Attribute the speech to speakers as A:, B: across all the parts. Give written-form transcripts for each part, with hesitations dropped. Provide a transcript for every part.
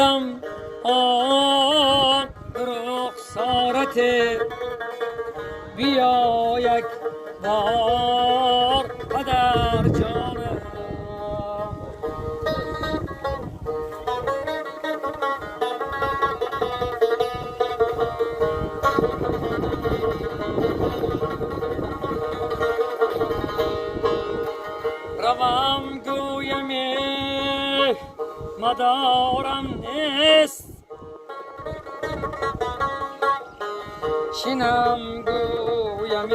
A: یادم آن رخسارت بیا یک بار پدر جانم. روم گویم مدارم نیست، شینم گویم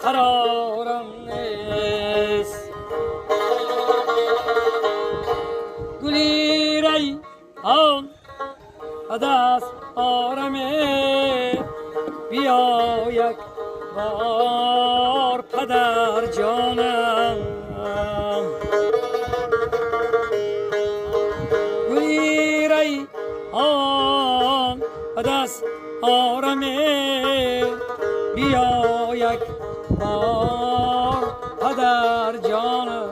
A: قرارم نیست. گلی ریحان دست آرمه بیا یک بار پدر جانم. گلی ریحان دست آرمه بیا یک بار پدر جانم.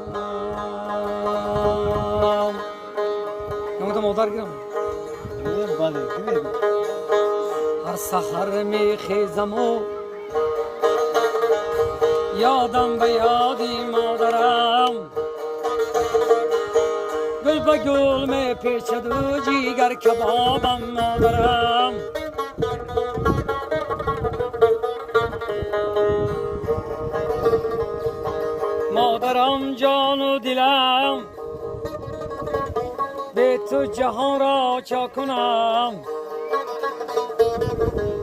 A: نمودا مادر گیرم. هر سحر می خیزم و یادم به یادی مادرم، گل به گل می پیچد و جیگر کبابم مادرم. مادرم جان و دلم به تو جهان را چا کنم،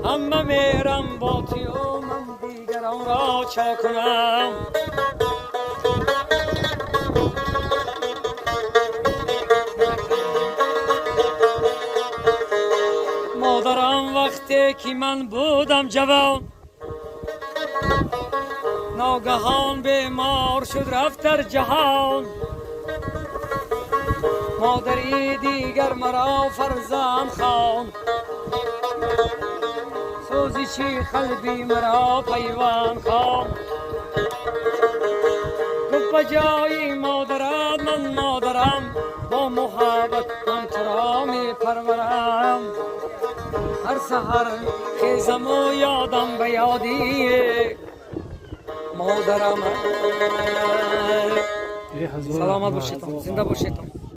A: همه میرم با تو و من دیگران را چا کنم. مادرم وقتی که من بودم جوان، ناگهان بیمار شد رفت در جهان. مادری دیگر مرا فرزند خواند، سوزشی قلبی مرا پیوند خواند. گفت به جای مادرت من مادرم، با محبت من تو را می پرورم. هر سحر خیزم و یادم به یادی مادرم. سلامت باشید، زنده باشید.